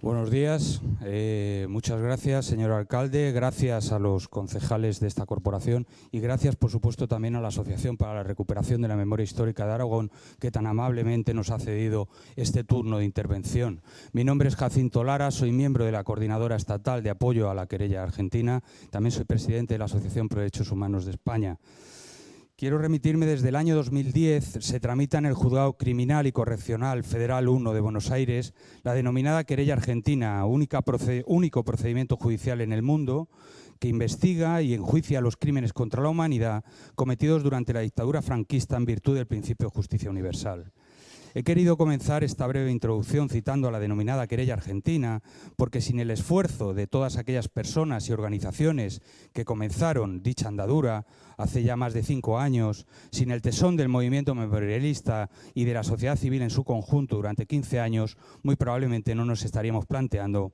Buenos días, muchas gracias, señor alcalde, gracias a los concejales de esta corporación y gracias, por supuesto, también a la Asociación para la Recuperación de la Memoria Histórica de Aragón, que tan amablemente nos ha cedido este turno de intervención. Mi nombre es Jacinto Lara, soy miembro de la Coordinadora Estatal de Apoyo a la Querella Argentina, también soy presidente de la Asociación Pro Derechos Humanos de España. Quiero remitirme desde el año 2010, se tramita en el Juzgado Criminal y Correccional Federal 1 de Buenos Aires la denominada querella argentina, único procedimiento judicial en el mundo que investiga y enjuicia los crímenes contra la humanidad cometidos durante la dictadura franquista en virtud del principio de justicia universal. He querido comenzar esta breve introducción citando a la denominada querella argentina, porque sin el esfuerzo de todas aquellas personas y organizaciones que comenzaron dicha andadura hace ya más de 5 años, sin el tesón del movimiento memorialista y de la sociedad civil en su conjunto durante 15 años, muy probablemente no nos estaríamos planteando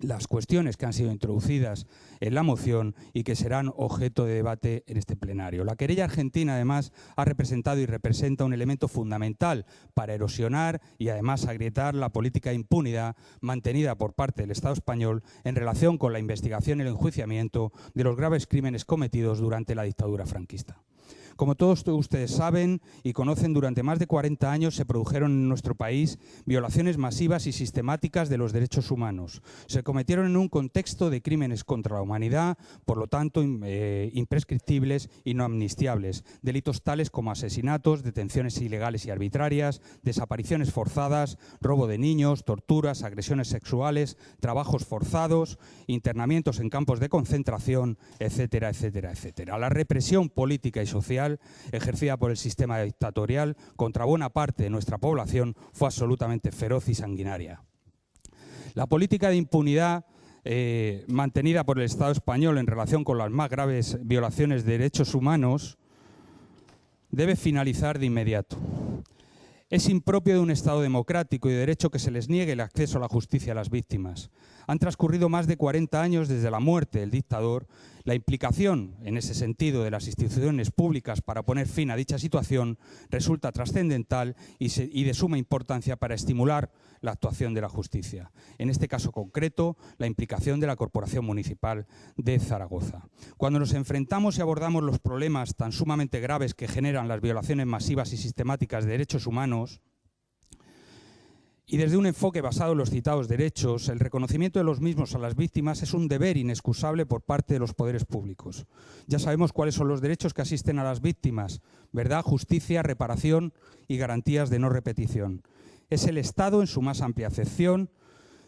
las cuestiones que han sido introducidas en la moción y que serán objeto de debate en este plenario. La querella argentina, además, ha representado y representa un elemento fundamental para erosionar y, además, agrietar la política de impunidad mantenida por parte del Estado español en relación con la investigación y el enjuiciamiento de los graves crímenes cometidos durante la dictadura franquista. Como todos ustedes saben y conocen, durante más de 40 años se produjeron en nuestro país violaciones masivas y sistemáticas de los derechos humanos. Se cometieron en un contexto de crímenes contra la humanidad, por lo tanto imprescriptibles y no amnistiables. Delitos tales como asesinatos, detenciones ilegales y arbitrarias, desapariciones forzadas, robo de niños, torturas, agresiones sexuales, trabajos forzados, internamientos en campos de concentración, etcétera, etcétera, etcétera. La represión política y social ejercida por el sistema dictatorial contra buena parte de nuestra población fue absolutamente feroz y sanguinaria. La política de impunidad mantenida por el Estado español en relación con las más graves violaciones de derechos humanos debe finalizar de inmediato. Es impropio de un Estado democrático y de derecho que se les niegue el acceso a la justicia a las víctimas. Han transcurrido más de 40 años desde la muerte del dictador. La implicación, en ese sentido, de las instituciones públicas para poner fin a dicha situación resulta trascendental y de suma importancia para estimular la actuación de la justicia. En este caso concreto, la implicación de la Corporación Municipal de Zaragoza. Cuando nos enfrentamos y abordamos los problemas tan sumamente graves que generan las violaciones masivas y sistemáticas de derechos humanos, y desde un enfoque basado en los citados derechos, el reconocimiento de los mismos a las víctimas es un deber inexcusable por parte de los poderes públicos. Ya sabemos cuáles son los derechos que asisten a las víctimas: verdad, justicia, reparación y garantías de no repetición. Es el Estado, en su más amplia acepción,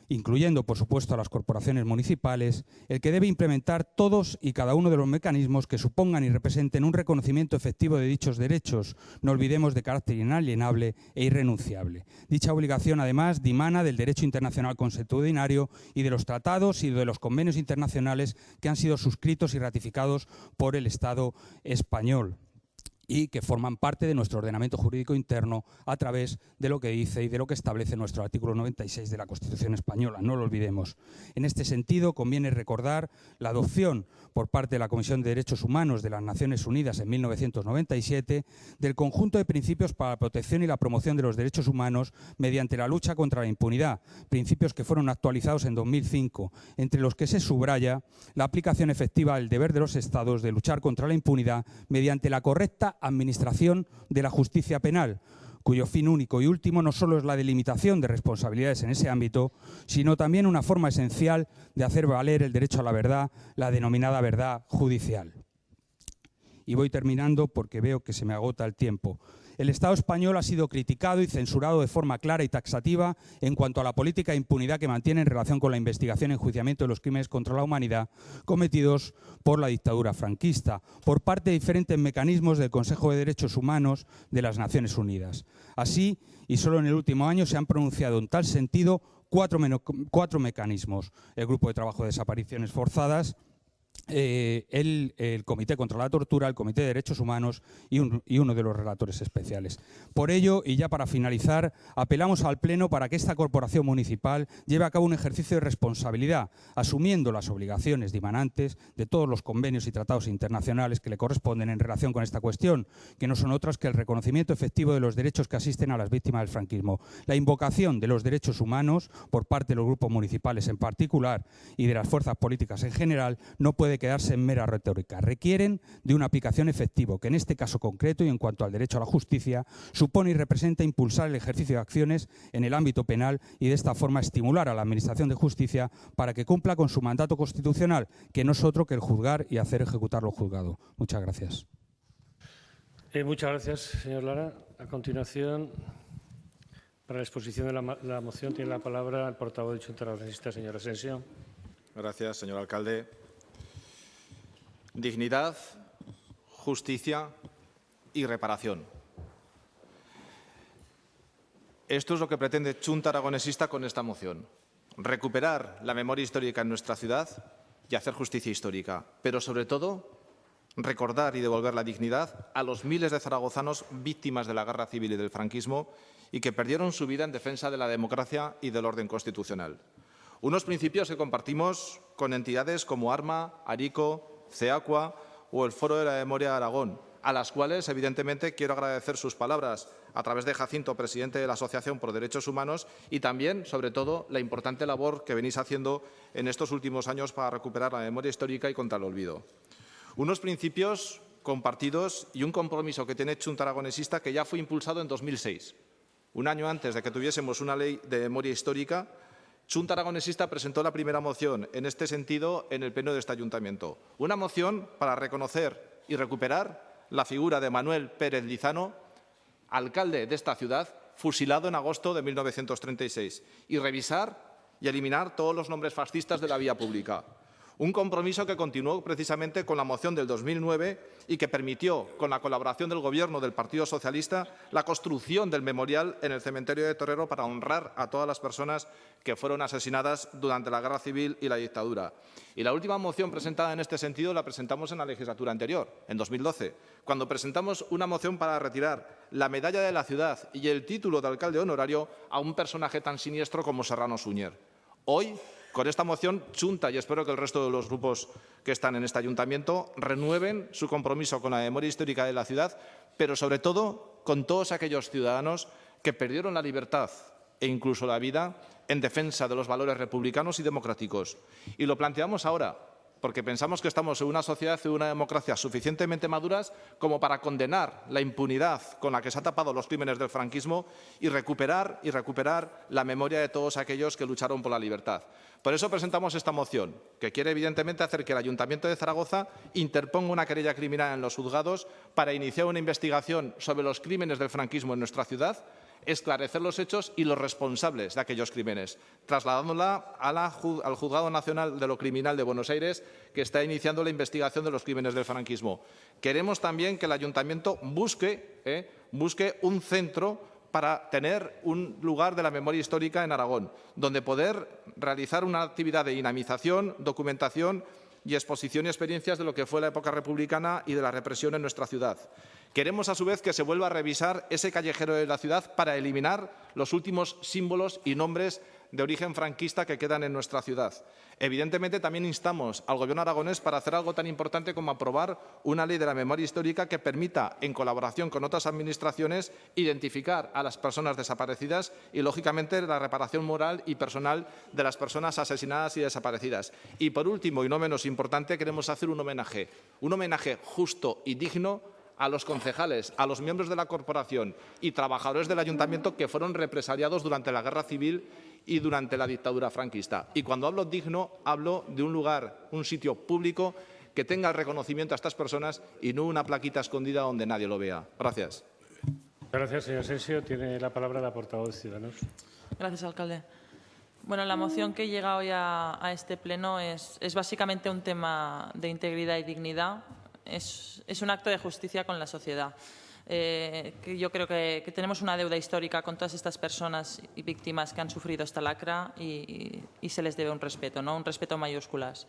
incluyendo, por supuesto, a las corporaciones municipales, el que debe implementar todos y cada uno de los mecanismos que supongan y representen un reconocimiento efectivo de dichos derechos, no olvidemos, de carácter inalienable e irrenunciable. Dicha obligación, además, dimana del derecho internacional consuetudinario y de los tratados y de los convenios internacionales que han sido suscritos y ratificados por el Estado español y que forman parte de nuestro ordenamiento jurídico interno a través de lo que dice y de lo que establece nuestro artículo 96 de la Constitución española, no lo olvidemos. En este sentido, conviene recordar la adopción por parte de la Comisión de Derechos Humanos de las Naciones Unidas en 1997 del conjunto de principios para la protección y la promoción de los derechos humanos mediante la lucha contra la impunidad, principios que fueron actualizados en 2005, entre los que se subraya la aplicación efectiva del deber de los Estados de luchar contra la impunidad mediante la correcta administración de la justicia penal, cuyo fin único y último no solo es la delimitación de responsabilidades en ese ámbito, sino también una forma esencial de hacer valer el derecho a la verdad, la denominada verdad judicial. Y voy terminando porque veo que se me agota el tiempo. El Estado español ha sido criticado y censurado de forma clara y taxativa en cuanto a la política de impunidad que mantiene en relación con la investigación y enjuiciamiento de los crímenes contra la humanidad cometidos por la dictadura franquista, por parte de diferentes mecanismos del Consejo de Derechos Humanos de las Naciones Unidas. Así, y solo en el último año, se han pronunciado en tal sentido cuatro mecanismos: el Grupo de Trabajo de Desapariciones Forzadas, el Comité contra la Tortura, el Comité de Derechos Humanos y uno de los relatores especiales. Por ello, y ya para finalizar, apelamos al Pleno para que esta corporación municipal lleve a cabo un ejercicio de responsabilidad, asumiendo las obligaciones dimanantes de todos los convenios y tratados internacionales que le corresponden en relación con esta cuestión, que no son otras que el reconocimiento efectivo de los derechos que asisten a las víctimas del franquismo, la invocación de los derechos humanos por parte de los grupos municipales en particular y de las fuerzas políticas en general no puede quedarse en mera retórica. Requieren de una aplicación efectiva, que en este caso concreto y en cuanto al derecho a la justicia, supone y representa impulsar el ejercicio de acciones en el ámbito penal y de esta forma estimular a la Administración de Justicia para que cumpla con su mandato constitucional, que no es otro que el juzgar y hacer ejecutar lo juzgado. Muchas gracias. Muchas gracias, señor Lara. A continuación, para la exposición de la moción, tiene la palabra el portavoz de Junta Aragonesista, señor Asensio. Gracias, señor alcalde. Dignidad, justicia y reparación. Esto es lo que pretende Junta Aragonesista con esta moción. Recuperar la memoria histórica en nuestra ciudad y hacer justicia histórica. Pero, sobre todo, recordar y devolver la dignidad a los miles de zaragozanos víctimas de la guerra civil y del franquismo y que perdieron su vida en defensa de la democracia y del orden constitucional. Unos principios que compartimos con entidades como ARMA, ARICO, CEACUA o el Foro de la Memoria de Aragón, a las cuales, evidentemente, quiero agradecer sus palabras a través de Jacinto, presidente de la Asociación por Derechos Humanos, y también, sobre todo, la importante labor que venís haciendo en estos últimos años para recuperar la memoria histórica y contra el olvido. Unos principios compartidos y un compromiso que tiene Junta Aragonesista que ya fue impulsado en 2006. Un año antes de que tuviésemos una ley de memoria histórica, Junta Aragonesista presentó la primera moción en este sentido en el pleno de este ayuntamiento. Una moción para reconocer y recuperar la figura de Manuel Pérez Lizano, alcalde de esta ciudad, fusilado en agosto de 1936, y revisar y eliminar todos los nombres fascistas de la vía pública. Un compromiso que continuó precisamente con la moción del 2009 y que permitió, con la colaboración del Gobierno del Partido Socialista, la construcción del memorial en el cementerio de Torrero para honrar a todas las personas que fueron asesinadas durante la Guerra Civil y la dictadura. Y la última moción presentada en este sentido la presentamos en la legislatura anterior, en 2012, cuando presentamos una moción para retirar la medalla de la ciudad y el título de alcalde honorario a un personaje tan siniestro como Serrano Suñer. Hoy, con esta moción, Junta, y espero que el resto de los grupos que están en este ayuntamiento renueven su compromiso con la memoria histórica de la ciudad, pero sobre todo con todos aquellos ciudadanos que perdieron la libertad e incluso la vida en defensa de los valores republicanos y democráticos. Y lo planteamos ahora, porque pensamos que estamos en una sociedad y una democracia suficientemente maduras como para condenar la impunidad con la que se han tapado los crímenes del franquismo y recuperar la memoria de todos aquellos que lucharon por la libertad. Por eso presentamos esta moción, que quiere evidentemente hacer que el Ayuntamiento de Zaragoza interponga una querella criminal en los juzgados para iniciar una investigación sobre los crímenes del franquismo en nuestra ciudad, esclarecer los hechos y los responsables de aquellos crímenes, trasladándola al Juzgado Nacional de lo Criminal de Buenos Aires, que está iniciando la investigación de los crímenes del franquismo. Queremos también que el Ayuntamiento busque un centro para tener un lugar de la memoria histórica en Aragón, donde poder realizar una actividad de dinamización, documentación y exposición y experiencias de lo que fue la época republicana y de la represión en nuestra ciudad. Queremos, a su vez, que se vuelva a revisar ese callejero de la ciudad para eliminar los últimos símbolos y nombres de origen franquista que quedan en nuestra ciudad. Evidentemente, también instamos al Gobierno aragonés para hacer algo tan importante como aprobar una ley de la memoria histórica que permita, en colaboración con otras administraciones, identificar a las personas desaparecidas y, lógicamente, la reparación moral y personal de las personas asesinadas y desaparecidas. Y, por último, y no menos importante, queremos hacer un homenaje justo y digno a los concejales, a los miembros de la corporación y trabajadores del ayuntamiento que fueron represaliados durante la Guerra Civil y durante la dictadura franquista. Y cuando hablo digno, hablo de un lugar, un sitio público que tenga el reconocimiento a estas personas y no una plaquita escondida donde nadie lo vea. Gracias. Gracias, señor Asensio. Tiene la palabra la portavoz de Ciudadanos. Gracias, alcalde. Bueno, la moción que llega hoy a este pleno es básicamente un tema de integridad y dignidad. Es un acto de justicia con la sociedad. que yo creo que tenemos una deuda histórica con todas estas personas y víctimas que han sufrido esta lacra y se les debe un respeto, ¿no? Un respeto en mayúsculas.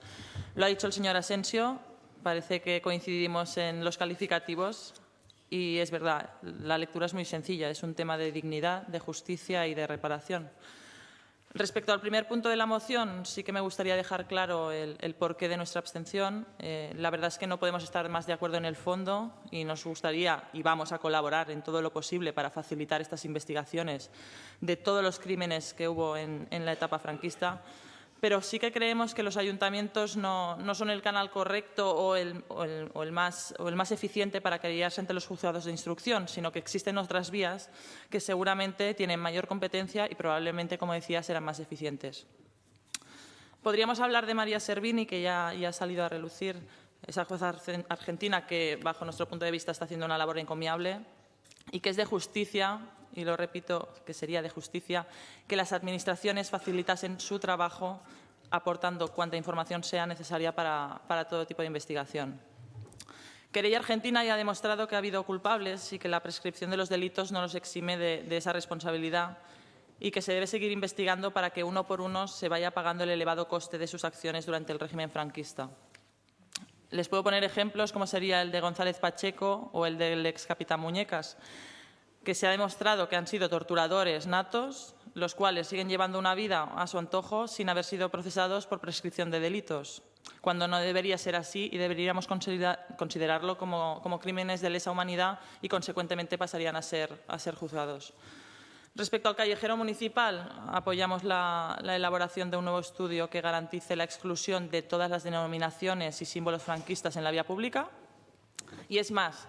Lo ha dicho el señor Asensio, parece que coincidimos en los calificativos y es verdad, la lectura es muy sencilla, es un tema de dignidad, de justicia y de reparación. Respecto al primer punto de la moción, sí que me gustaría dejar claro el porqué de nuestra abstención. La verdad es que no podemos estar más de acuerdo en el fondo y nos gustaría y vamos a colaborar en todo lo posible para facilitar estas investigaciones de todos los crímenes que hubo en la etapa franquista. Pero sí que creemos que los ayuntamientos no son el canal correcto o el más eficiente para querellarse ante los juzgados de instrucción, sino que existen otras vías que seguramente tienen mayor competencia y probablemente, como decía, serán más eficientes. Podríamos hablar de María Servini, que ya ha salido a relucir, esa jueza argentina que, bajo nuestro punto de vista, está haciendo una labor encomiable y que es de justicia, y lo repito, que sería de justicia, que las administraciones facilitasen su trabajo aportando cuanta información sea necesaria para todo tipo de investigación. Querella Argentina ya ha demostrado que ha habido culpables y que la prescripción de los delitos no los exime de esa responsabilidad y que se debe seguir investigando para que uno por uno se vaya pagando el elevado coste de sus acciones durante el régimen franquista. Les puedo poner ejemplos como sería el de González Pacheco o el del ex capitán Muñecas, que se ha demostrado que han sido torturadores natos, los cuales siguen llevando una vida a su antojo sin haber sido procesados por prescripción de delitos, cuando no debería ser así y deberíamos considerarlo como crímenes de lesa humanidad y, consecuentemente, pasarían a ser juzgados. Respecto al callejero municipal, apoyamos la elaboración de un nuevo estudio que garantice la exclusión de todas las denominaciones y símbolos franquistas en la vía pública. Y es más,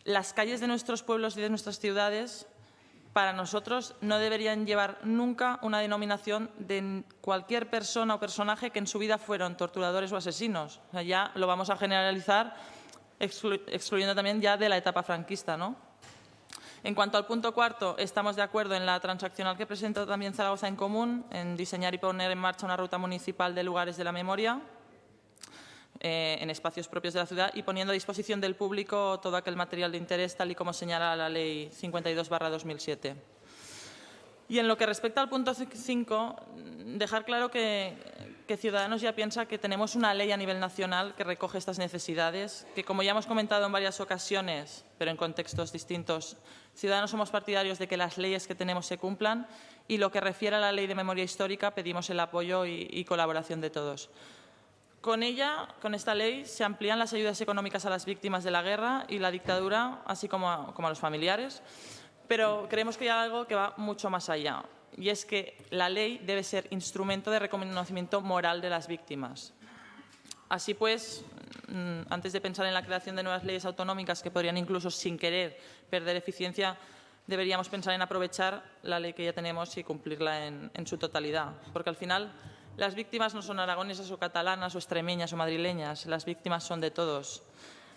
las calles de nuestros pueblos y de nuestras ciudades, para nosotros, no deberían llevar nunca una denominación de cualquier persona o personaje que en su vida fueron torturadores o asesinos. O sea, ya lo vamos a generalizar, excluyendo también ya de la etapa franquista, ¿no? En cuanto al punto cuarto, estamos de acuerdo en la transaccional que presenta también Zaragoza en Común, en diseñar y poner en marcha una ruta municipal de lugares de la memoria en espacios propios de la ciudad y poniendo a disposición del público todo aquel material de interés, tal y como señala la Ley 52/2007. Y en lo que respecta al punto 5, dejar claro que Ciudadanos ya piensa que tenemos una ley a nivel nacional que recoge estas necesidades, que, como ya hemos comentado en varias ocasiones, pero en contextos distintos, Ciudadanos somos partidarios de que las leyes que tenemos se cumplan y lo que refiere a la Ley de Memoria Histórica pedimos el apoyo y colaboración de todos. Con ella, con esta ley, se amplían las ayudas económicas a las víctimas de la guerra y la dictadura, así como a los familiares, pero creemos que hay algo que va mucho más allá, y es que la ley debe ser instrumento de reconocimiento moral de las víctimas. Así pues, antes de pensar en la creación de nuevas leyes autonómicas que podrían incluso, sin querer, perder eficiencia, deberíamos pensar en aprovechar la ley que ya tenemos y cumplirla en su totalidad, porque al final las víctimas no son aragonesas o catalanas o extremeñas o madrileñas, las víctimas son de todos.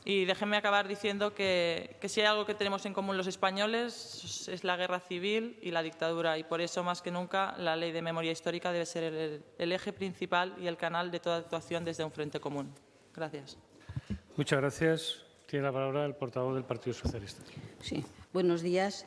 Y déjenme acabar diciendo que si hay algo que tenemos en común los españoles es la guerra civil y la dictadura, y por eso, más que nunca, la Ley de Memoria Histórica debe ser el eje principal y el canal de toda actuación desde un frente común. Gracias. Muchas gracias. Tiene la palabra el portavoz del Partido Socialista. Sí, buenos días.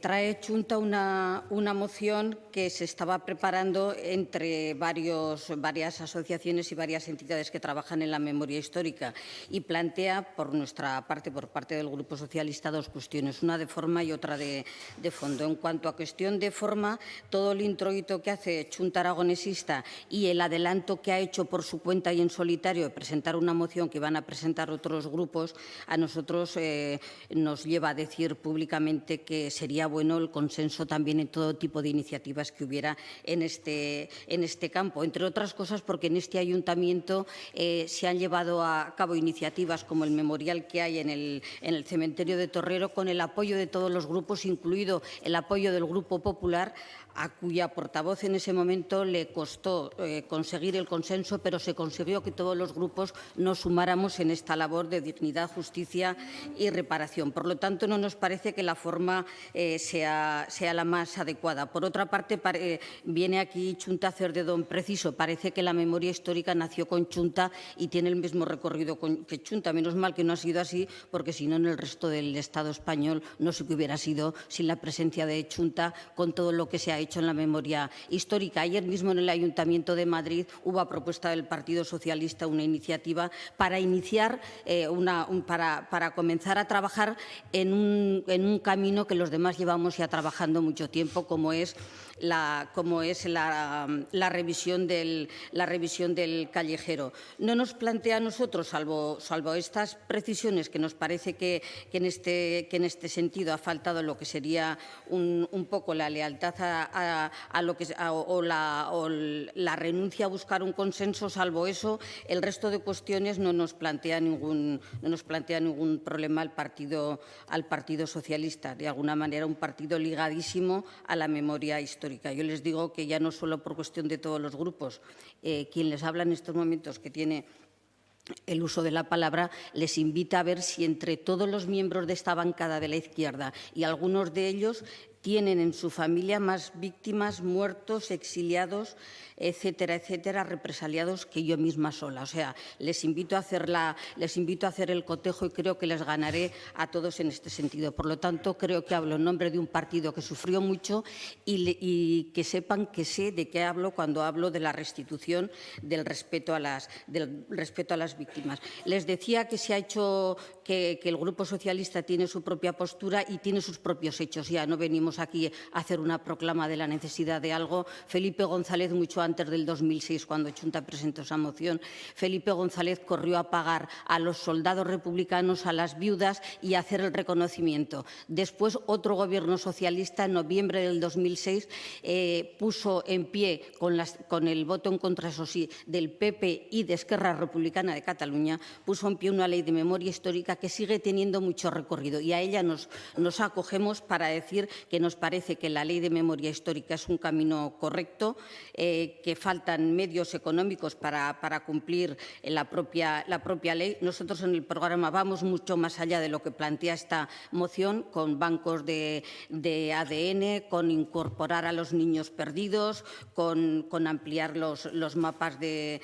Trae Junta una moción que se estaba preparando entre varias asociaciones y varias entidades que trabajan en la memoria histórica y plantea, por nuestra parte, por parte del Grupo Socialista, dos cuestiones, una de forma y otra de fondo. En cuanto a cuestión de forma, todo el introito que hace Junta Aragonesista y el adelanto que ha hecho por su cuenta y en solitario de presentar una moción que van a presentar otros grupos, a nosotros nos lleva a decir públicamente que sería bueno el consenso también en todo tipo de iniciativas que hubiera en este campo, entre otras cosas porque en este ayuntamiento se han llevado a cabo iniciativas como el memorial que hay en el cementerio de Torrero, con el apoyo de todos los grupos, incluido el apoyo del Grupo Popular, a cuya portavoz en ese momento le costó conseguir el consenso, pero se consiguió que todos los grupos nos sumáramos en esta labor de dignidad, justicia y reparación. Por lo tanto, no nos parece que la forma sea la más adecuada. Por otra parte, viene aquí Chunta a hacer de don preciso. Parece que la memoria histórica nació con Chunta y tiene el mismo recorrido que Chunta. Menos mal que no ha sido así, porque si no, en el resto del Estado español no sé qué hubiera sido sin la presencia de Chunta, con todo lo que se ha hecho en la memoria histórica. Ayer mismo en el Ayuntamiento de Madrid hubo a propuesta del Partido Socialista una iniciativa para iniciar, para comenzar a trabajar en un camino que los demás llevamos ya trabajando mucho tiempo, como es la revisión del callejero. No nos plantea a nosotros, salvo estas precisiones, que nos parece que en este sentido ha faltado lo que sería un poco la lealtad o la renuncia a buscar un consenso. Salvo eso, el resto de cuestiones no nos plantea ningún problema al Partido Socialista. De alguna manera, un partido ligadísimo a la memoria histórica. Yo les digo que ya no solo por cuestión de todos los grupos, quien les habla en estos momentos, que tiene el uso de la palabra, les invita a ver si entre todos los miembros de esta bancada de la izquierda y algunos de ellos tienen en su familia más víctimas, muertos, exiliados, etcétera, etcétera, represaliados, que yo misma sola. O sea, les invito a hacer el cotejo y creo que les ganaré a todos en este sentido. Por lo tanto, creo que hablo en nombre de un partido que sufrió mucho y que sepan que sé de qué hablo cuando hablo de la restitución del respeto a las víctimas. Les decía que se ha hecho que el Grupo Socialista tiene su propia postura y tiene sus propios hechos. Ya no venimos aquí a hacer una proclama de la necesidad de algo. Felipe González, mucho antes del 2006, cuando Chunta presentó esa moción, Felipe González corrió a pagar a los soldados republicanos, a las viudas y a hacer el reconocimiento. Después, otro gobierno socialista, en noviembre del 2006, puso en pie, con el voto en contra, eso sí, del PP y de Esquerra Republicana de Cataluña, puso en pie una ley de memoria histórica que sigue teniendo mucho recorrido, y a ella nos acogemos para decir que nos parece que la ley de memoria histórica es un camino correcto, que faltan medios económicos para cumplir la propia ley. Nosotros en el programa vamos mucho más allá de lo que plantea esta moción, con bancos de ADN, con incorporar a los niños perdidos, con ampliar los mapas de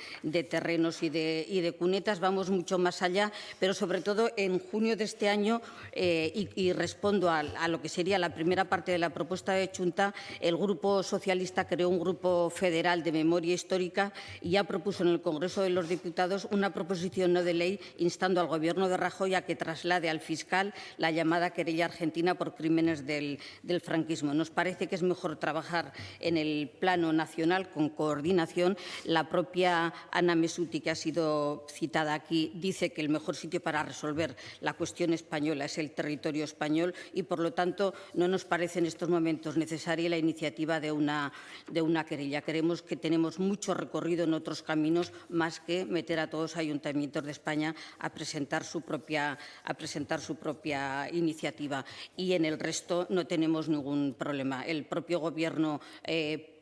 terrenos y de cunetas. Vamos mucho más allá, pero sobre todo en junio de este año, y respondo a lo que sería la primera parte de la propuesta de Chunta, el Grupo Socialista creó un grupo federal de memoria histórica y ya propuso en el Congreso de los Diputados una proposición no de ley instando al Gobierno de Rajoy a que traslade al fiscal la llamada querella argentina por crímenes del franquismo. Nos parece que es mejor trabajar en el plano nacional con coordinación. La propia Ana Mesuti, que ha sido citada aquí, dice que el mejor sitio para resolver la cuestión española es el territorio español y, por lo tanto, no nos parece en estos momentos necesaria la iniciativa de una querella. Creemos que tenemos mucho recorrido en otros caminos, más que meter a todos los ayuntamientos de España a presentar su propia iniciativa. Y en el resto no tenemos ningún problema. El propio Gobierno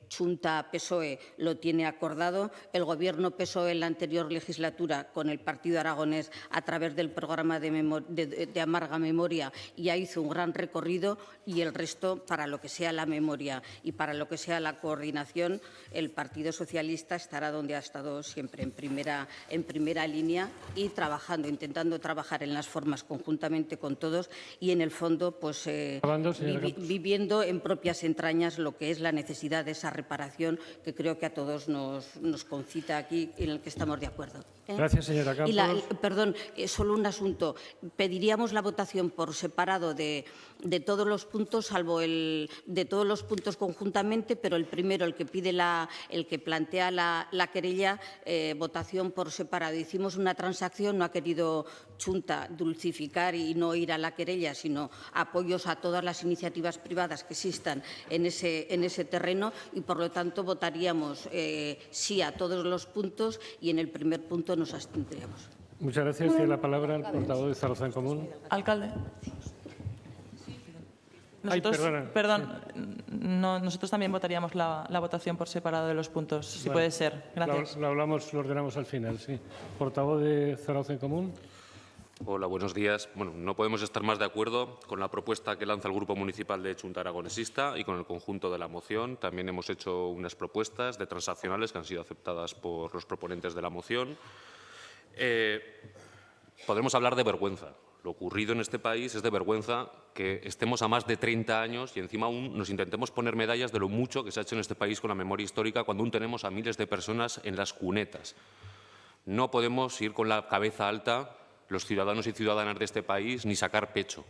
Chunta-PSOE lo tiene acordado. El Gobierno PSOE en la anterior legislatura, con el Partido Aragonés, a través del programa de Amarga Memoria, ya hizo un gran recorrido, y el resto, para lo que sea la memoria y para lo que sea la coordinación, el Partido Socialista estará donde ha estado siempre, en primera línea, y intentando trabajar en las formas conjuntamente con todos y, en el fondo, pues viviendo en propias entrañas lo que es la necesidad de esa reparación, que creo que a todos nos concita aquí y en el que estamos de acuerdo. Gracias, señora Campos. Perdón, solo un asunto. Pediríamos la votación por separado de todos los puntos, salvo de todos los puntos conjuntamente, pero el primero, el que plantea la querella, votación por separado. Hicimos una transacción, no ha querido Chunta dulcificar y no ir a la querella, sino apoyos a todas las iniciativas privadas que existan en ese terreno, y por lo tanto votaríamos sí a todos los puntos, y en el primer punto nos abstendríamos. Muchas gracias. Tiene la palabra el portavoz de Zaragoza en Común. Alcalde. Nosotros también votaríamos la votación por separado de los puntos, si puede ser. Gracias. Lo ordenamos al final, sí. Portavoz de Zaragoza en Común. Hola, buenos días. Bueno, no podemos estar más de acuerdo con la propuesta que lanza el Grupo Municipal de Chunta Aragonesista y con el conjunto de la moción. También hemos hecho unas propuestas de transaccionales que han sido aceptadas por los proponentes de la moción. Podremos hablar de vergüenza. Lo ocurrido en este país es de vergüenza que estemos a más de 30 años y encima aún nos intentemos poner medallas de lo mucho que se ha hecho en este país con la memoria histórica cuando aún tenemos a miles de personas en las cunetas. No podemos ir con la cabeza alta los ciudadanos y ciudadanas de este país ni sacar pecho.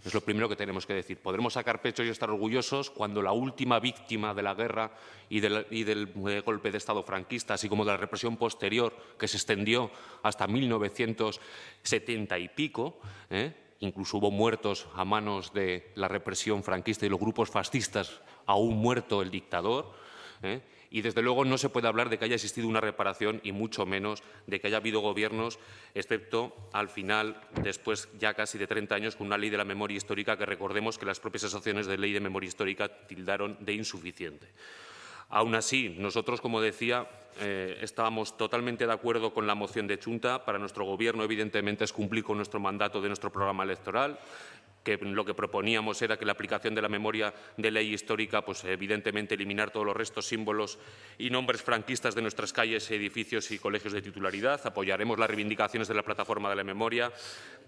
Es lo primero que tenemos que decir. Podremos sacar pecho y estar orgullosos cuando la última víctima de la guerra y del golpe de Estado franquista, así como de la represión posterior que se extendió hasta 1970 y pico, incluso hubo muertos a manos de la represión franquista y los grupos fascistas, aún muerto el dictador, y desde luego no se puede hablar de que haya existido una reparación y mucho menos de que haya habido gobiernos, excepto al final, después ya casi de 30 años, con una ley de la memoria histórica que recordemos que las propias asociaciones de ley de memoria histórica tildaron de insuficiente. Aún así, nosotros, como decía, estábamos totalmente de acuerdo con la moción de Chunta. Para nuestro Gobierno, evidentemente, es cumplir con nuestro mandato de nuestro programa electoral, que lo que proponíamos era que la aplicación de la memoria de ley histórica, pues evidentemente eliminar todos los restos, símbolos y nombres franquistas de nuestras calles, edificios y colegios de titularidad. Apoyaremos las reivindicaciones de la Plataforma de la Memoria,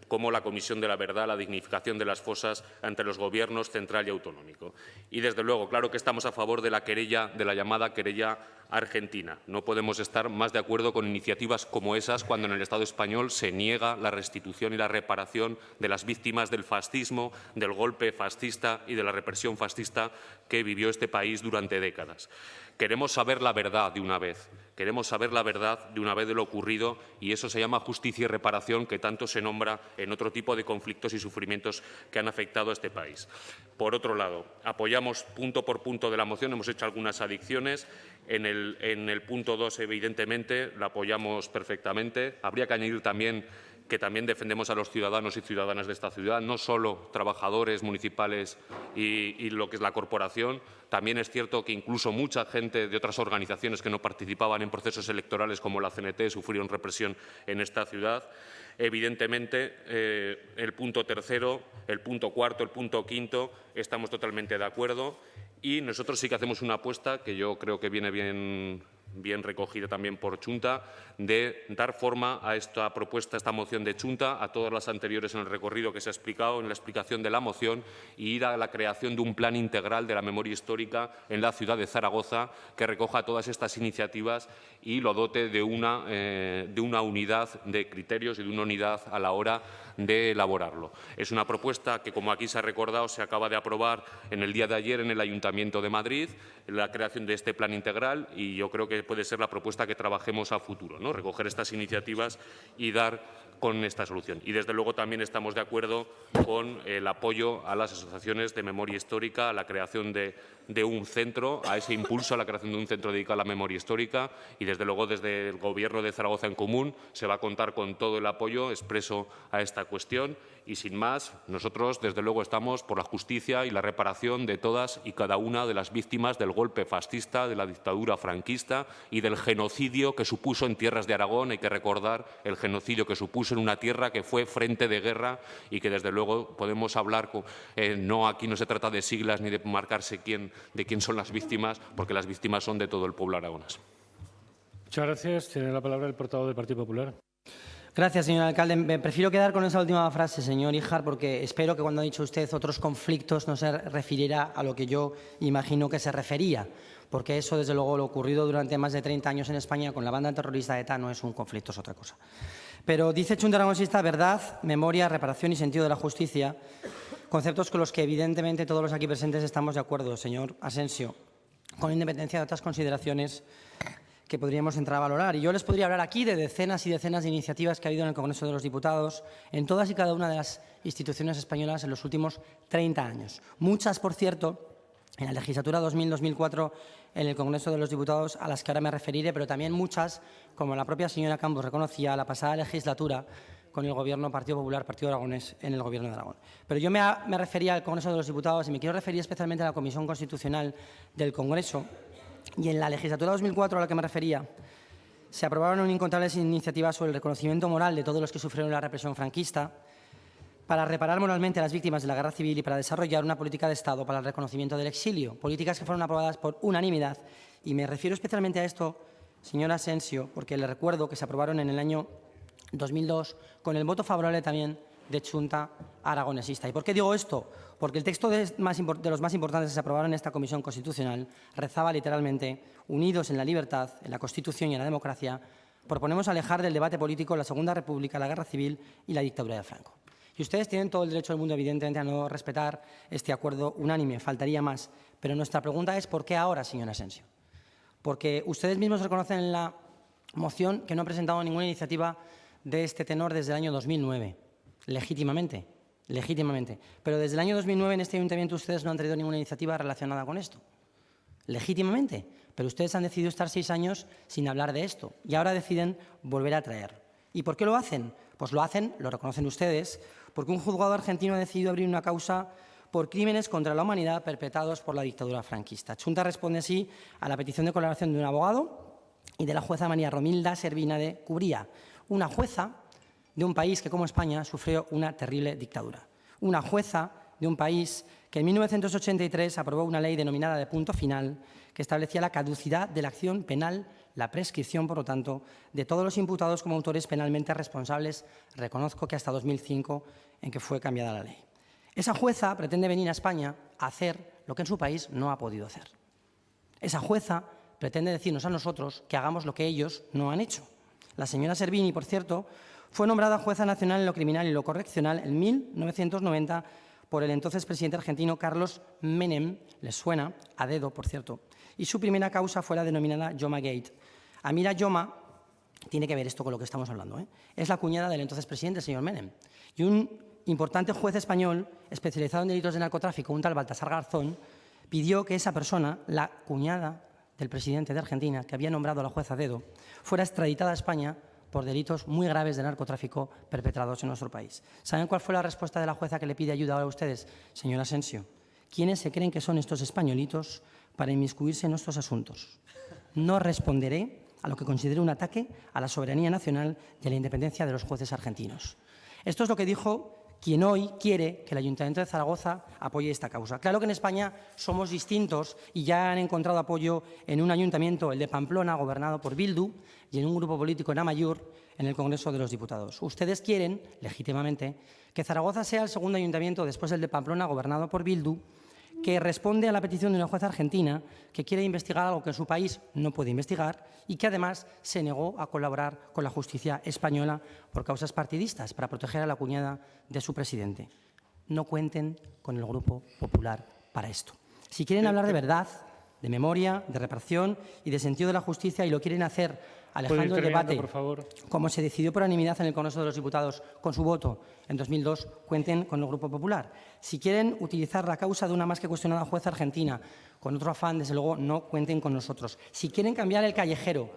como la Comisión de la Verdad, la dignificación de las fosas ante los gobiernos central y autonómico. Y, desde luego, claro que estamos a favor de la querella, de la llamada querella argentina. No podemos estar más de acuerdo con iniciativas como esas cuando en el Estado español se niega la restitución y la reparación de las víctimas del fascismo, del golpe fascista y de la represión fascista que vivió este país durante décadas. Queremos saber la verdad de una vez. Queremos saber la verdad de una vez de lo ocurrido y eso se llama justicia y reparación, que tanto se nombra en otro tipo de conflictos y sufrimientos que han afectado a este país. Por otro lado, apoyamos punto por punto de la moción, hemos hecho algunas adiciones. En el punto 2, evidentemente, la apoyamos perfectamente. Habría que añadir también que también defendemos a los ciudadanos y ciudadanas de esta ciudad, no solo trabajadores municipales y lo que es la corporación. También es cierto que incluso mucha gente de otras organizaciones que no participaban en procesos electorales como la CNT sufrieron represión en esta ciudad. Evidentemente, el punto tercero, el punto cuarto, el punto quinto, estamos totalmente de acuerdo y nosotros sí que hacemos una apuesta que yo creo que viene bien recogida también por Chunta, de dar forma a esta propuesta, a esta moción de Chunta, a todas las anteriores en el recorrido que se ha explicado, en la explicación de la moción, y ir a la creación de un plan integral de la memoria histórica en la ciudad de Zaragoza que recoja todas estas iniciativas y lo dote de una unidad de criterios y de una unidad a la hora de elaborarlo. Es una propuesta que, como aquí se ha recordado, se acaba de aprobar en el día de ayer en el Ayuntamiento de Madrid, la creación de este plan integral, y yo creo que puede ser la propuesta que trabajemos a futuro, ¿no? Recoger estas iniciativas y dar con esta solución. Y, desde luego, también estamos de acuerdo con el apoyo a las asociaciones de memoria histórica, a la creación de un centro, a ese impulso a la creación de un centro dedicado a la memoria histórica y, desde luego, desde el Gobierno de Zaragoza en Común se va a contar con todo el apoyo expreso a esta cuestión. Y, sin más, nosotros, desde luego, estamos por la justicia y la reparación de todas y cada una de las víctimas del golpe fascista, de la dictadura franquista y del genocidio que supuso en tierras de Aragón. Hay que recordar el genocidio que supuso en una tierra que fue frente de guerra y que, desde luego, podemos hablar, aquí no se trata de siglas ni de marcarse de quién son las víctimas, porque las víctimas son de todo el pueblo aragonés. Muchas gracias. Tiene la palabra el portavoz del Partido Popular. Gracias, señor alcalde. Me prefiero quedar con esa última frase, señor Híjar, porque espero que cuando ha dicho usted otros conflictos no se refiriera a lo que yo imagino que se refería, porque eso, desde luego, lo ocurrido durante más de 30 años en España con la banda terrorista ETA no es un conflicto, es otra cosa. Pero dice Chunta Aragonesista verdad, memoria, reparación y sentido de la justicia, conceptos con los que evidentemente todos los aquí presentes estamos de acuerdo, señor Asensio, con independencia de otras consideraciones que podríamos entrar a valorar. Y yo les podría hablar aquí de decenas y decenas de iniciativas que ha habido en el Congreso de los Diputados, en todas y cada una de las instituciones españolas en los últimos 30 años. Muchas, por cierto, en la legislatura 2000-2004 en el Congreso de los Diputados, a las que ahora me referiré, pero también muchas, como la propia señora Campos reconocía, la pasada legislatura, con el Gobierno Partido Popular, Partido Aragonés, en el Gobierno de Aragón. Pero yo me refería al Congreso de los Diputados y me quiero referir especialmente a la Comisión Constitucional del Congreso. Y en la legislatura 2004 a la que me refería, se aprobaron incontables iniciativas sobre el reconocimiento moral de todos los que sufrieron la represión franquista, para reparar moralmente a las víctimas de la guerra civil y para desarrollar una política de Estado para el reconocimiento del exilio, políticas que fueron aprobadas por unanimidad. Y me refiero especialmente a esto, señor Asensio, porque le recuerdo que se aprobaron en el año 2002 con el voto favorable también de Chunta Aragonesista. ¿Y por qué digo esto? Porque el texto de los más importantes que se aprobaron en esta Comisión Constitucional rezaba literalmente: unidos en la libertad, en la Constitución y en la democracia, proponemos alejar del debate político la Segunda República, la Guerra Civil y la dictadura de Franco. Y ustedes tienen todo el derecho del mundo, evidentemente, a no respetar este acuerdo unánime, faltaría más. Pero nuestra pregunta es: ¿por qué ahora, señor Asensio? Porque ustedes mismos reconocen en la moción que no han presentado ninguna iniciativa de este tenor desde el año 2009, legítimamente. Pero desde el año 2009 en este ayuntamiento ustedes no han traído ninguna iniciativa relacionada con esto, legítimamente. Pero ustedes han decidido estar 6 años sin hablar de esto y ahora deciden volver a traer. ¿Y por qué lo hacen? Pues lo hacen, lo reconocen ustedes, porque un juzgado argentino ha decidido abrir una causa por crímenes contra la humanidad perpetrados por la dictadura franquista. Chunta responde así a la petición de colaboración de un abogado y de la jueza María Romilda Servina de Cubría, una jueza de un país que, como España, sufrió una terrible dictadura. Una jueza de un país que en 1983 aprobó una ley denominada de punto final que establecía la caducidad de la acción penal, la prescripción, por lo tanto, de todos los imputados como autores penalmente responsables. Reconozco que hasta 2005, en que fue cambiada la ley. Esa jueza pretende venir a España a hacer lo que en su país no ha podido hacer. Esa jueza pretende decirnos a nosotros que hagamos lo que ellos no han hecho. La señora Servini, por cierto, fue nombrada jueza nacional en lo criminal y lo correccional en 1990 por el entonces presidente argentino Carlos Menem, les suena, a dedo, por cierto, y su primera causa fue la denominada Yoma Gate. Amira Yoma tiene que ver esto con lo que estamos hablando, es la cuñada del entonces presidente, el señor Menem, y un importante juez español especializado en delitos de narcotráfico, un tal Baltasar Garzón, pidió que esa persona, la cuñada del presidente de Argentina, que había nombrado a la jueza a dedo, fuera extraditada a España por delitos muy graves de narcotráfico perpetrados en nuestro país. ¿Saben cuál fue la respuesta de la jueza que le pide ayuda ahora a ustedes, señor Asensio? ¿Quiénes se creen que son estos españolitos para inmiscuirse en nuestros asuntos? No responderé a lo que considero un ataque a la soberanía nacional y a la independencia de los jueces argentinos. Esto es lo que dijo quien hoy quiere que el Ayuntamiento de Zaragoza apoye esta causa. Claro que en España somos distintos y ya han encontrado apoyo en un ayuntamiento, el de Pamplona, gobernado por Bildu, y en un grupo político en Amaiur, en el Congreso de los Diputados. Ustedes quieren, legítimamente, que Zaragoza sea el segundo ayuntamiento, después del de Pamplona, gobernado por Bildu, que responde a la petición de una jueza argentina que quiere investigar algo que en su país no puede investigar y que además se negó a colaborar con la justicia española por causas partidistas para proteger a la cuñada de su presidente. No cuenten con el Grupo Popular para esto. Si quieren hablar de verdad, de memoria, de reparación y de sentido de la justicia y lo quieren hacer alejando el debate, por favor, como se decidió por unanimidad en el Congreso de los Diputados con su voto en 2002, cuenten con el Grupo Popular. Si quieren utilizar la causa de una más que cuestionada jueza argentina con otro afán, desde luego no cuenten con nosotros. Si quieren cambiar el callejero,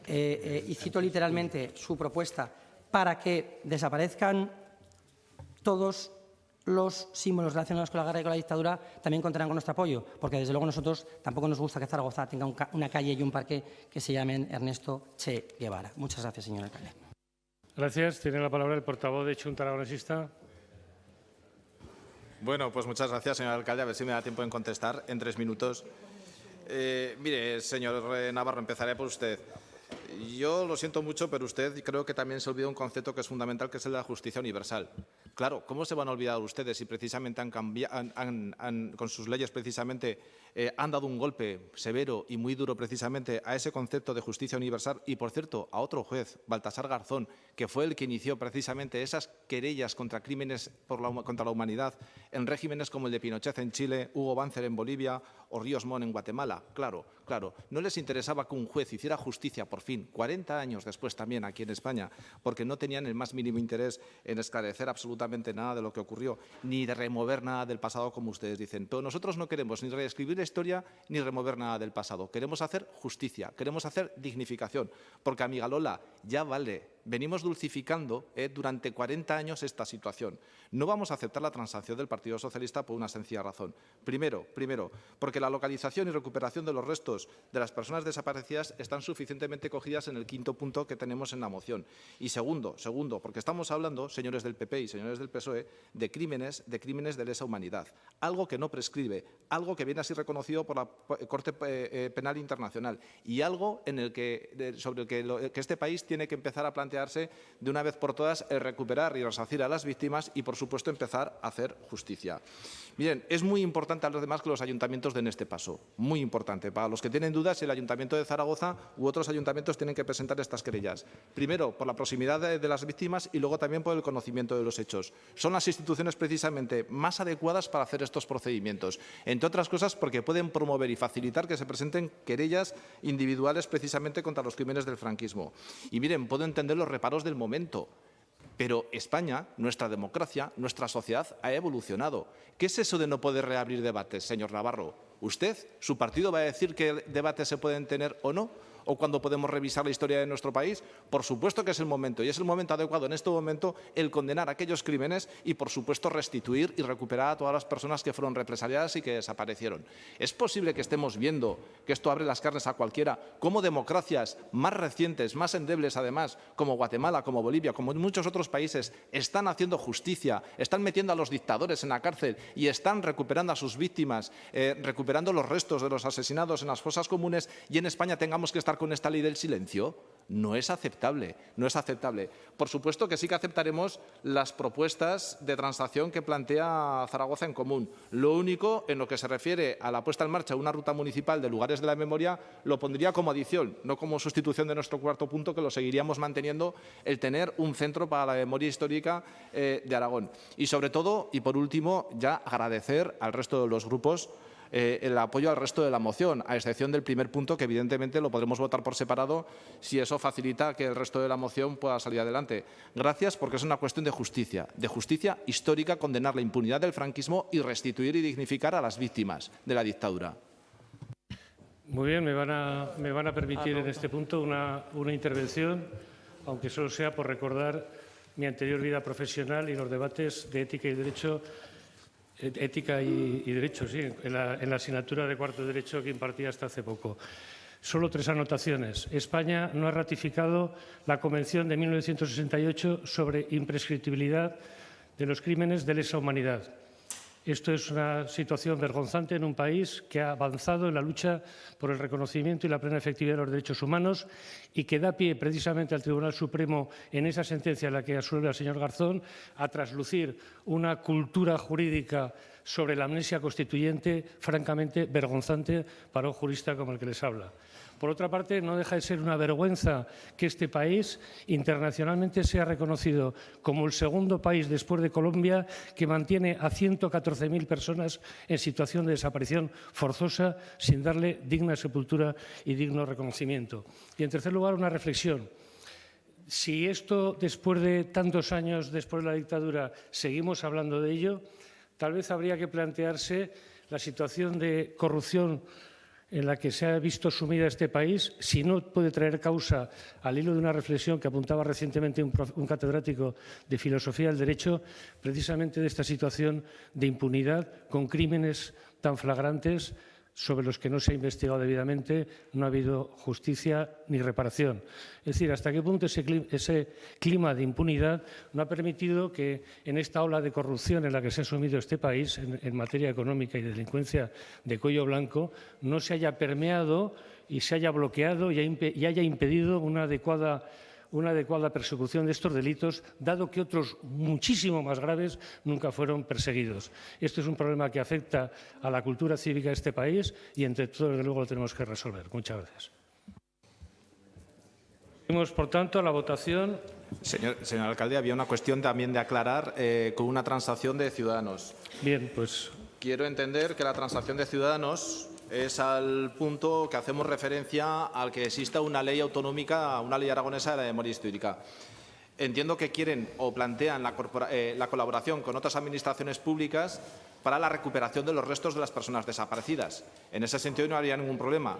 y cito literalmente su propuesta, para que desaparezcan todos los símbolos relacionados con la guerra y con la dictadura, también contarán con nuestro apoyo, porque desde luego nosotros tampoco nos gusta que Zaragoza tenga una calle y un parque que se llamen Ernesto Che Guevara. Muchas gracias, señor alcalde. Gracias. Tiene la palabra el portavoz de Chunta Aragonesista. Bueno, pues muchas gracias, señor alcalde. A ver si me da tiempo en contestar en 3 minutos. Mire, señor Navarro, empezaré por usted. Yo lo siento mucho, pero usted creo que también se olvida un concepto que es fundamental, que es el de la justicia universal. Claro, ¿cómo se van a olvidar ustedes si precisamente con sus leyes precisamente han dado un golpe severo y muy duro precisamente a ese concepto de justicia universal? Y, por cierto, a otro juez, Baltasar Garzón, que fue el que inició precisamente esas querellas contra crímenes contra la humanidad en regímenes como el de Pinochet en Chile, Hugo Banzer en Bolivia o Ríos Montt en Guatemala. Claro, no les interesaba que un juez hiciera justicia, por fin, 40 años después también aquí en España, porque no tenían el más mínimo interés en esclarecer absolutamente nada de lo que ocurrió, ni de remover nada del pasado, como ustedes dicen. Pero nosotros no queremos ni reescribir la historia ni remover nada del pasado. Queremos hacer justicia, queremos hacer dignificación, porque, amiga Lola, ya vale venimos dulcificando durante 40 años esta situación. No vamos a aceptar la transacción del Partido Socialista por una sencilla razón. Primero, porque la localización y recuperación de los restos de las personas desaparecidas están suficientemente cogidas en el quinto punto que tenemos en la moción. Y segundo, porque estamos hablando, señores del PP y señores del PSOE, de crímenes de lesa humanidad. Algo que no prescribe, algo que viene así reconocido por la Corte Penal Internacional y algo sobre el que este país tiene que empezar a plantearse de una vez por todas el recuperar y resarcir a las víctimas y, por supuesto, empezar a hacer justicia. Miren, es muy importante a los demás que los ayuntamientos den este paso. Muy importante. Para los que tienen dudas, el Ayuntamiento de Zaragoza u otros ayuntamientos tienen que presentar estas querellas. Primero, por la proximidad de las víctimas y luego también por el conocimiento de los hechos. Son las instituciones precisamente más adecuadas para hacer estos procedimientos. Entre otras cosas, porque pueden promover y facilitar que se presenten querellas individuales precisamente contra los crímenes del franquismo. Y miren, puedo entender los reparos del momento, pero España, nuestra democracia, nuestra sociedad ha evolucionado. ¿Qué es eso de no poder reabrir debates, señor Navarro? ¿Usted, su partido, va a decir qué debates se pueden tener o no? ¿O cuándo podemos revisar la historia de nuestro país? Por supuesto que es el momento, y es el momento adecuado en este momento el condenar aquellos crímenes y, por supuesto, restituir y recuperar a todas las personas que fueron represaliadas y que desaparecieron. Es posible que estemos viendo, que esto abre las carnes a cualquiera, cómo democracias más recientes, más endebles además, como Guatemala, como Bolivia, como muchos otros países, están haciendo justicia, están metiendo a los dictadores en la cárcel y están recuperando a sus víctimas, recuperando los restos de los asesinados en las fosas comunes, y en España tengamos que estar con esta ley del silencio? No es aceptable, no es aceptable. Por supuesto que sí que aceptaremos las propuestas de transacción que plantea Zaragoza en Común. Lo único, en lo que se refiere a la puesta en marcha de una ruta municipal de lugares de la memoria, lo pondría como adición, no como sustitución de nuestro cuarto punto, que lo seguiríamos manteniendo, el tener un centro para la memoria histórica de Aragón. Y sobre todo, y por último, ya agradecer al resto de los grupos el apoyo al resto de la moción, a excepción del primer punto, que evidentemente lo podremos votar por separado si eso facilita que el resto de la moción pueda salir adelante. Gracias, porque es una cuestión de justicia histórica, condenar la impunidad del franquismo y restituir y dignificar a las víctimas de la dictadura. Muy bien, me van a permitir en este punto una intervención, aunque solo sea por recordar mi anterior vida profesional y los debates de ética y derecho. Ética y Derecho, sí, en la asignatura de cuarto de Derecho que impartía hasta hace poco. Solo 3 anotaciones. España no ha ratificado la Convención de 1968 sobre imprescriptibilidad de los crímenes de lesa humanidad. Esto es una situación vergonzante en un país que ha avanzado en la lucha por el reconocimiento y la plena efectividad de los derechos humanos y que da pie precisamente al Tribunal Supremo, en esa sentencia en la que absuelve al señor Garzón, a traslucir una cultura jurídica sobre la amnesia constituyente francamente vergonzante para un jurista como el que les habla. Por otra parte, no deja de ser una vergüenza que este país internacionalmente sea reconocido como el segundo país después de Colombia que mantiene a 114.000 personas en situación de desaparición forzosa sin darle digna sepultura y digno reconocimiento. Y, en tercer lugar, una reflexión. Si esto, después de tantos años, después de la dictadura, seguimos hablando de ello, tal vez habría que plantearse la situación de corrupción en la que se ha visto sumida este país, si no puede traer causa, al hilo de una reflexión que apuntaba recientemente un catedrático de Filosofía del Derecho, precisamente de esta situación de impunidad con crímenes tan flagrantes sobre los que no se ha investigado debidamente, no ha habido justicia ni reparación. Es decir, hasta qué punto ese clima de impunidad no ha permitido que en esta ola de corrupción en la que se ha sumido este país en materia económica y de delincuencia de cuello blanco no se haya permeado y se haya bloqueado y haya impedido una adecuada persecución de estos delitos, dado que otros muchísimo más graves nunca fueron perseguidos. Esto es un problema que afecta a la cultura cívica de este país y, entre todos, desde luego, lo tenemos que resolver. Muchas gracias. Seguimos, por tanto, a la votación. Señor alcalde, había una cuestión también de aclarar con una transacción de Ciudadanos. Bien, pues. Quiero entender que la transacción de Ciudadanos es al punto que hacemos referencia al que exista una ley autonómica, una ley aragonesa de la memoria histórica. Entiendo que quieren o plantean la colaboración con otras administraciones públicas para la recuperación de los restos de las personas desaparecidas. En ese sentido no habría ningún problema.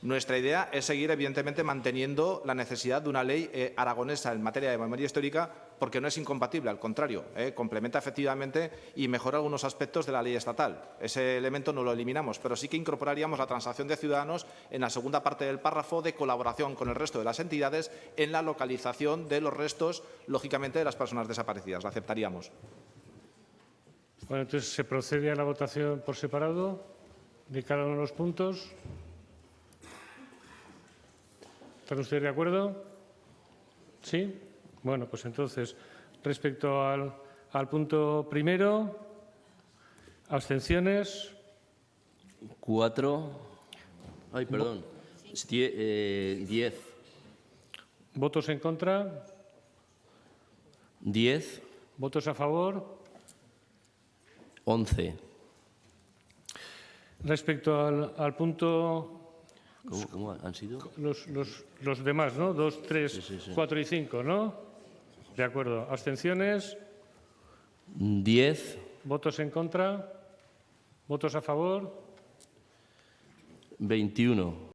Nuestra idea es seguir, evidentemente, manteniendo la necesidad de una ley aragonesa en materia de memoria histórica, porque no es incompatible, al contrario, complementa efectivamente y mejora algunos aspectos de la ley estatal. Ese elemento no lo eliminamos, pero sí que incorporaríamos la transacción de Ciudadanos en la segunda parte del párrafo de colaboración con el resto de las entidades en la localización de los restos, lógicamente, de las personas desaparecidas. La aceptaríamos. Bueno, entonces se procede a la votación por separado de cada uno de los puntos. ¿Están ustedes de acuerdo? ¿Sí? Bueno, pues entonces, respecto al punto primero, abstenciones. 4. Ay, perdón. 10. ¿Votos en contra? 10. ¿Votos a favor? 11. Respecto al punto... ¿Cómo han sido? Los demás, ¿no? 2, 3, Sí. 4 y 5, ¿no? De acuerdo. ¿Abstenciones? 10. ¿Votos en contra? ¿Votos a favor? 21.